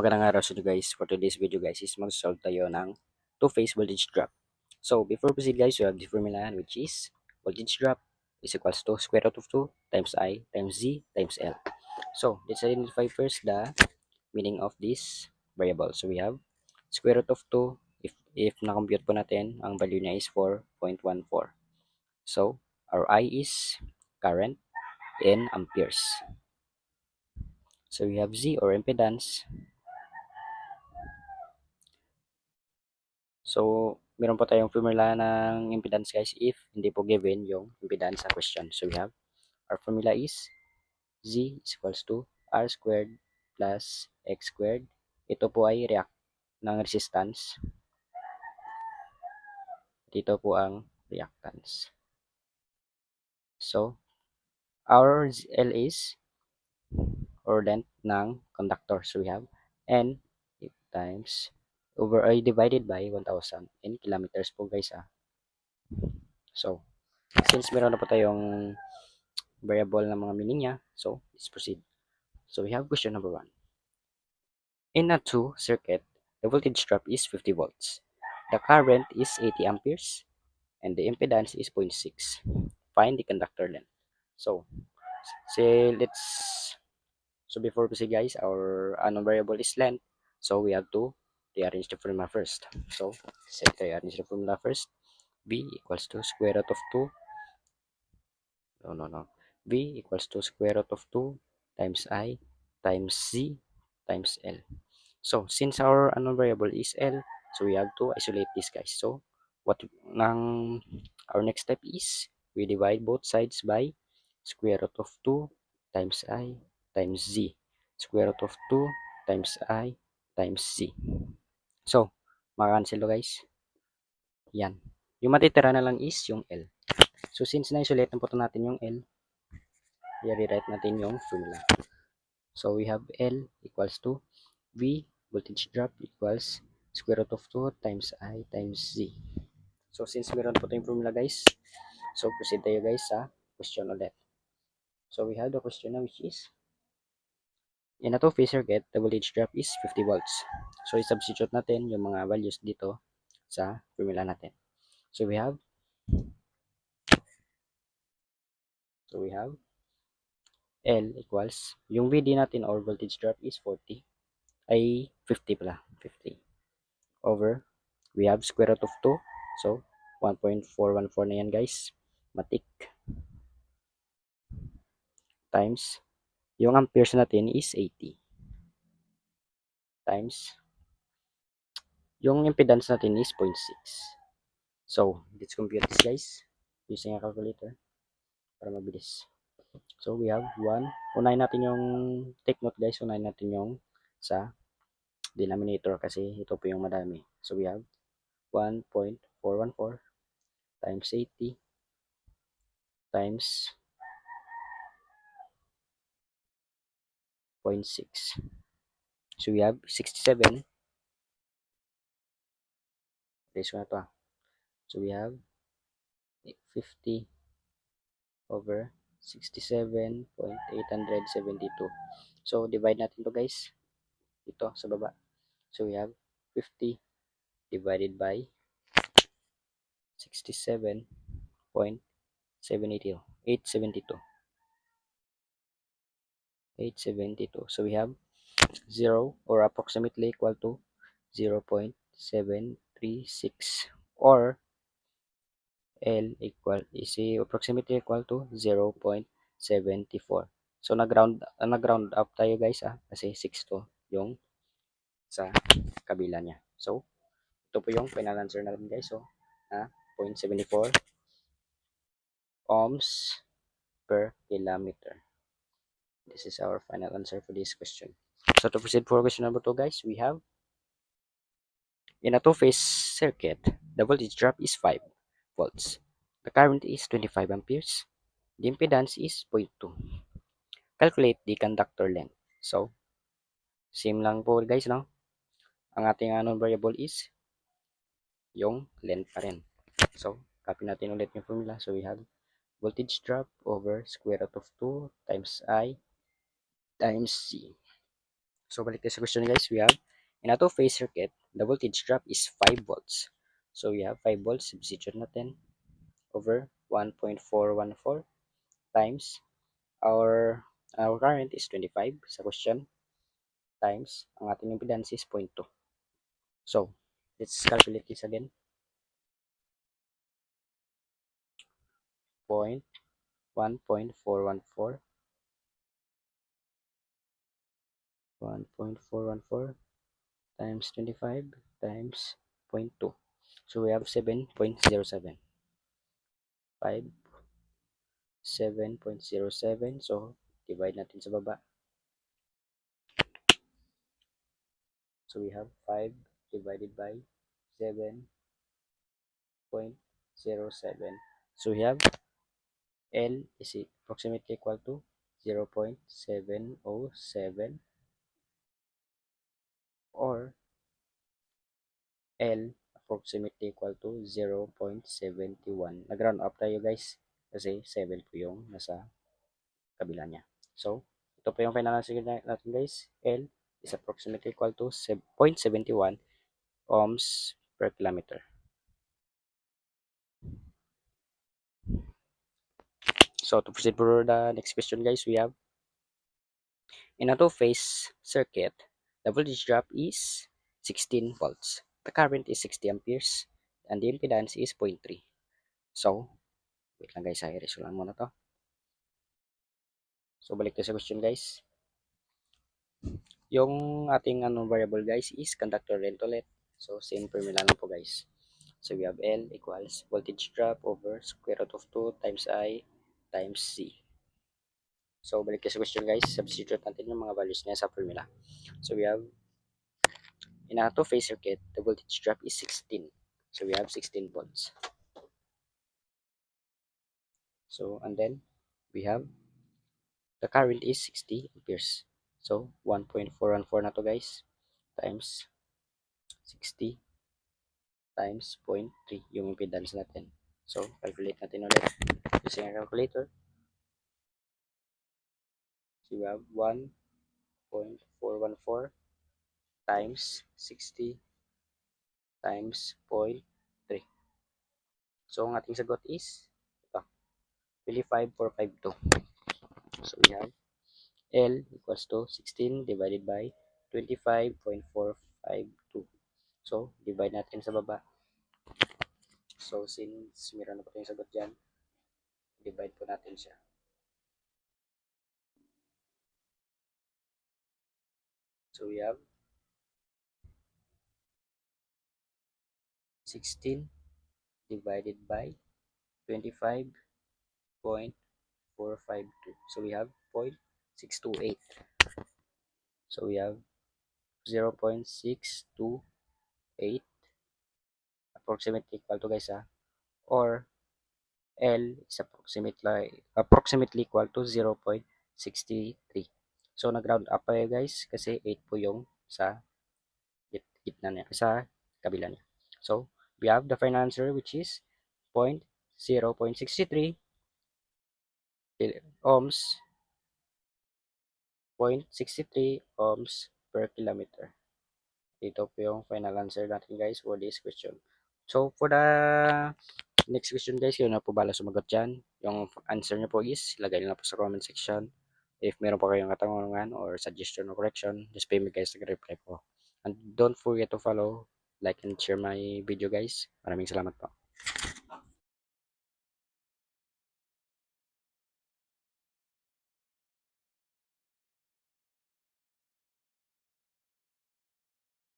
magandang araw sa inyo guys. For today's video guys is mag-solve tayo ng two-phase voltage drop. So before proceed guys, we have the formula which is voltage drop is equals to square root of 2 times I times Z times L. So let's identify first the meaning of this variable. So we have square root of 2, if na-compute po natin, ang value niya is 4.14. So our I is current in amperes. So we have Z or impedance. So, meron po tayong formula ng impedance guys if hindi po given yung impedance sa question. So, we have our formula is Z is equals to R squared plus X squared. Ito po ay react ng resistance. Dito po ang reactance. So, our L is or length ng conductor. So, we have N times over ay divided by 1,000 in kilometers po guys. So, since meron na po tayong variable na mga meaning niya, so let's proceed. So we have question number 1. In a 2 circuit, the voltage drop is 50 volts. The current is 80 amperes and the impedance is 0.6. Find the conductor length. So, so before proceed guys, our unknown variable is length. So we have to rearrange the formula first. So, set rearrange the formula first. V equals to square root of 2. V equals to square root of 2 times I times Z times L. So, since our unknown variable is L, so we have to isolate this guys. So, our next step is we divide both sides by square root of 2 times I times Z. Square root of 2 times I times Z. So, maka-cancel guys. Yan. Yung matitira na lang is yung L. So, since na-isolate na po natin yung L, i-rewrite natin yung formula. So, we have L equals to V voltage drop equals square root of 2 times I times Z. So, since meron po tayong formula guys, so proceed tayo guys sa question ulit. So, we have the question now which is, in a two-phase circuit, the voltage drop is 50 volts. So, i-substitute natin yung mga values dito sa formula natin. So, we have L equals, yung VD natin or voltage drop is 40, ay 50 pala, 50 over, we have square root of 2, so 1.414 na yan guys, matik, times, yung amperes natin is 80, times, yung impedance natin is 0.6. So, let's compute this guys, using a calculator, para mabilis. So, we have 1, unahin natin yung, take note guys, unahin natin yung sa denominator kasi ito po yung madami. So, we have 1.414 times 80 times 0.6. So, we have 67. Raise ko na to. So, we have 50 over 67.872. So, divide natin to guys. Ito sa baba. So, we have 50 divided by 67.872. 872. So, we have 0 or approximately equal to 0.736 or L equal is approximately equal to 0.74. So nag-round up tayo guys kasi 6 to yung sa kabila niya. So ito po yung final answer natin guys. So 0.74 ohms per kilometer. This is our final answer for this question. So to proceed for question number 2 guys, we have, in a two-phase circuit, the voltage drop is 5 volts. The current is 25 amperes. The impedance is 0.2. Calculate the conductor length. So, same lang po guys, no? Ang ating unknown variable is yung length pa rin. So, copy natin ulit yung formula. So, we have voltage drop over square root of 2 times I times C. So balik tayo sa question guys, we have in a two-phase circuit, the voltage drop is 5 volts. So we have 5 volts, substitute natin over 1.414 times our current is 25 sa question times ang ating impedance is 0.2. So let's calculate this again. 1.414 times 25 times 0.2. So we have 7.07. 7.07. So divide natin sa baba. So we have 5 divided by 7.07. So we have L is approximately equal to 0.707 or L approximately equal to 0.71. Nag-round up tayo guys kasi 7 po yung nasa kabila niya. So, ito po yung final answer natin guys. L is approximately equal to 0.71 ohms per kilometer. So, to proceed for the next question guys, we have in a two-phase circuit, the voltage drop is 16 volts. The current is 60 amperes and the impedance is 0.3. So, wait lang guys, i-erase lang muna to. So, balik tayo sa question guys. Yung ating variable guys is conductor length ulit. So, same formula lang po guys. So, we have L equals voltage drop over square root of 2 times I times C. So, balik tayo sa question guys. Substitute natin yung mga values niya sa formula. So, we have in a two-phase circuit, the voltage drop is 16. So, we have 16 volts. So, and then we have the current is 60 amperes. So, 1.414 na to guys times 60 times 0.3 yung impedance natin. So, calculate natin ulit using a calculator. So, we have 1.414 times 60 times 0.3. So, ang ating sagot is ito, 25452. So, we have L equals to 16 divided by 25.452. So, divide natin sa baba. So, since meron na po tayong sagot dyan, divide po natin siya. So, we have 16 divided by 25.452. So, we have 0.628. So, we have 0.628 approximately equal to guys or L is approximately equal to 0.63. So, nag-round up tayo guys kasi 8 po yung sa gitna niya, sa kabila niya. So, we have the final answer which is 0.63 ohms 0.63 ohms per kilometer. Ito po yung final answer natin guys for this question. So, for the next question guys, yun na po bala sumagot dyan. Yung answer nyo po is, ilagay nyo na po sa comment section. If meron pa kayong katanungan or suggestion or correction, just pay me guys, nag-reply po. And don't forget to follow, like, and share my video guys. Maraming salamat po.